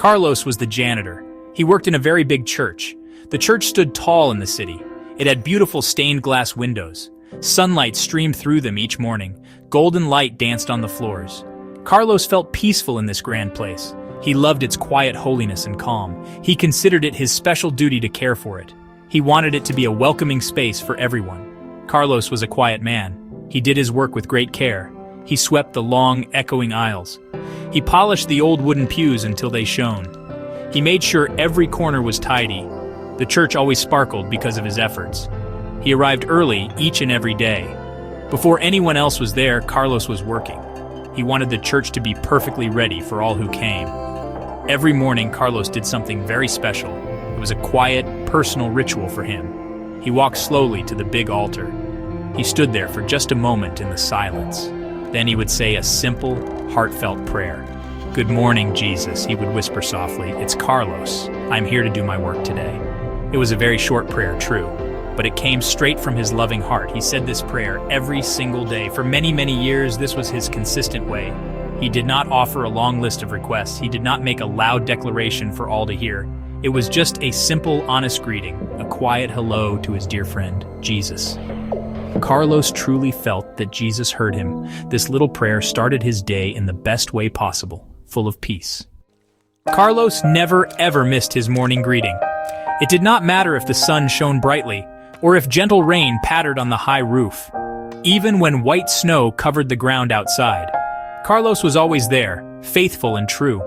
Carlos was the janitor. He worked in a very big church. The church stood tall in the city. It had beautiful stained glass windows. Sunlight streamed through them each morning. Golden light danced on the floors. Carlos felt peaceful in this grand place. He loved its quiet holiness and calm. He considered it his special duty to care for it. He wanted it to be a welcoming space for everyone. Carlos was a quiet man. He did his work with great care. He swept the long, echoing aisles. He polished the old wooden pews until they shone. He made sure every corner was tidy. The church always sparkled because of his efforts. He arrived early each and every day. Before anyone else was there, Carlos was working. He wanted the church to be perfectly ready for all who came. Every morning, Carlos did something very special. It was a quiet, personal ritual for him. He walked slowly to the big altar. He stood there for just a moment in the silence. Then he would say a simple, heartfelt prayer. "Good morning, Jesus," he would whisper softly. "It's Carlos. I'm here to do my work today." It was a very short prayer, true, but it came straight from his loving heart. He said this prayer every single day. For many, many years, this was his consistent way. He did not offer a long list of requests. He did not make a loud declaration for all to hear. It was just a simple, honest greeting, a quiet hello to his dear friend, Jesus. Carlos truly felt that Jesus heard him. This little prayer started his day in the best way possible, full of peace. Carlos never ever missed his morning greeting. It did not matter if the sun shone brightly, or if gentle rain pattered on the high roof. Even when white snow covered the ground outside, Carlos was always there, faithful and true.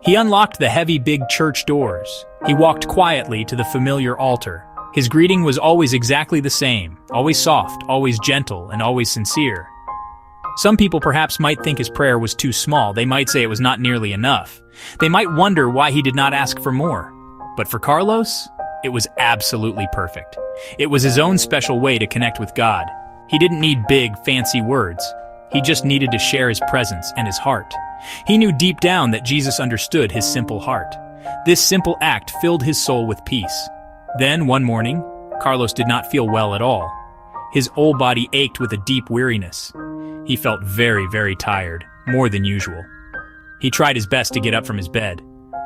He unlocked the heavy big church doors. He walked quietly to the familiar altar. His greeting was always exactly the same, always soft, always gentle, and always sincere. Some people perhaps might think his prayer was too small. They might say it was not nearly enough. They might wonder why he did not ask for more. But for Carlos, it was absolutely perfect. It was his own special way to connect with God. He didn't need big, fancy words. He just needed to share his presence and his heart. He knew deep down that Jesus understood his simple heart. This simple act filled his soul with peace. Then, one morning, Carlos did not feel well at all. His whole body ached with a deep weariness. He felt very, very tired, more than usual. He tried his best to get up from his bed.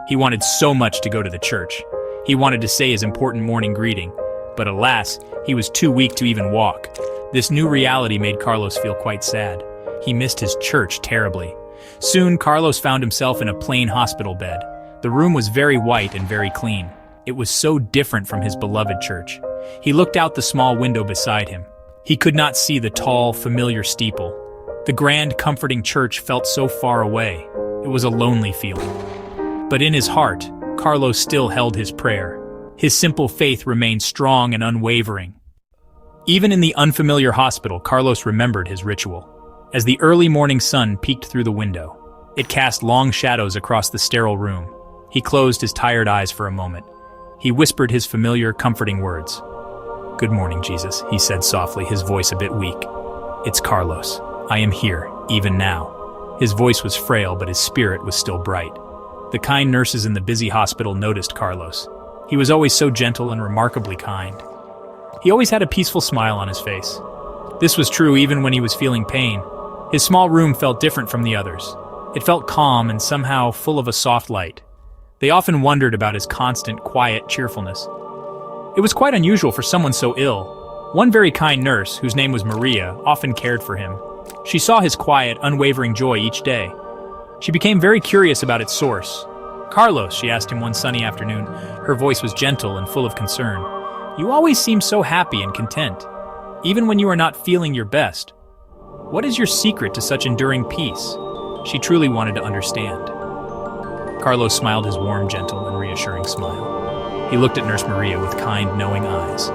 He wanted so much to go to the church. He wanted to say his important morning greeting, but alas, he was too weak to even walk. This new reality made Carlos feel quite sad. He missed his church terribly. Soon, Carlos found himself in a plain hospital bed. The room was very white and very clean. It was so different from his beloved church. He looked out the small window beside him. He could not see the tall, familiar steeple. The grand, comforting church felt so far away. It was a lonely feeling. But in his heart, Carlos still held his prayer. His simple faith remained strong and unwavering. Even in the unfamiliar hospital, Carlos remembered his ritual. As the early morning sun peeked through the window, it cast long shadows across the sterile room. He closed his tired eyes for a moment. He whispered his familiar, comforting words. "Good morning, Jesus," he said softly, his voice a bit weak. "It's Carlos. I am here, even now." His voice was frail, but his spirit was still bright. The kind nurses in the busy hospital noticed Carlos. He was always so gentle and remarkably kind. He always had a peaceful smile on his face. This was true even when he was feeling pain. His small room felt different from the others. It felt calm and somehow full of a soft light. They often wondered about his constant, quiet cheerfulness. It was quite unusual for someone so ill. One very kind nurse, whose name was Maria, often cared for him. She saw his quiet, unwavering joy each day. She became very curious about its source. "Carlos," she asked him one sunny afternoon. Her voice was gentle and full of concern. "You always seem so happy and content, even when you are not feeling your best. What is your secret to such enduring peace?" She truly wanted to understand. Carlos smiled his warm, gentle, and reassuring smile. He looked at Nurse Maria with kind, knowing eyes.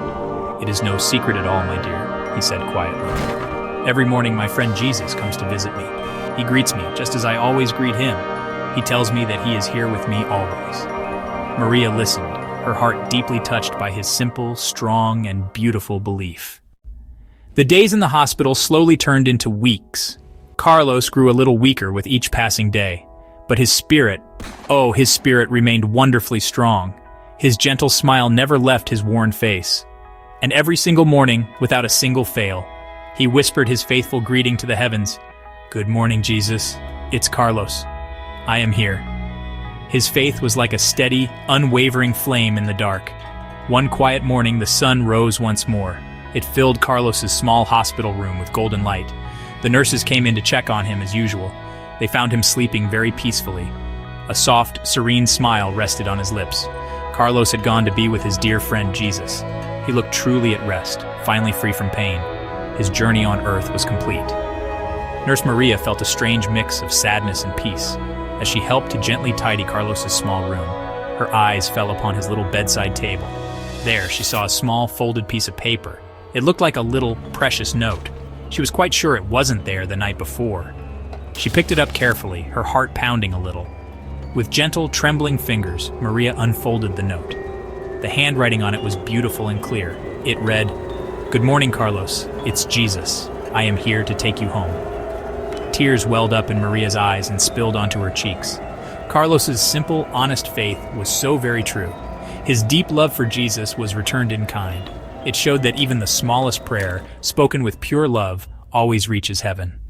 "It is no secret at all, my dear," he said quietly. "Every morning my friend Jesus comes to visit me. He greets me just as I always greet him. He tells me that he is here with me always." Maria listened, her heart deeply touched by his simple, strong, and beautiful belief. The days in the hospital slowly turned into weeks. Carlos grew a little weaker with each passing day, but his spirit remained wonderfully strong. His gentle smile never left his worn face. And every single morning, without a single fail, he whispered his faithful greeting to the heavens. "Good morning, Jesus. It's Carlos. I am here." His faith was like a steady, unwavering flame in the dark. One quiet morning, the sun rose once more. It filled Carlos's small hospital room with golden light. The nurses came in to check on him as usual. They found him sleeping very peacefully. A soft, serene smile rested on his lips. Carlos had gone to be with his dear friend Jesus. He looked truly at rest, finally free from pain. His journey on earth was complete. Nurse Maria felt a strange mix of sadness and peace. As she helped to gently tidy Carlos's small room, her eyes fell upon his little bedside table. There, she saw a small, folded piece of paper. It looked like a little, precious note. She was quite sure it wasn't there the night before. She picked it up carefully, her heart pounding a little. With gentle, trembling fingers, Maria unfolded the note. The handwriting on it was beautiful and clear. It read, "Good morning, Carlos. It's Jesus. I am here to take you home." Tears welled up in Maria's eyes and spilled onto her cheeks. Carlos's simple, honest faith was so very true. His deep love for Jesus was returned in kind. It showed that even the smallest prayer, spoken with pure love, always reaches heaven.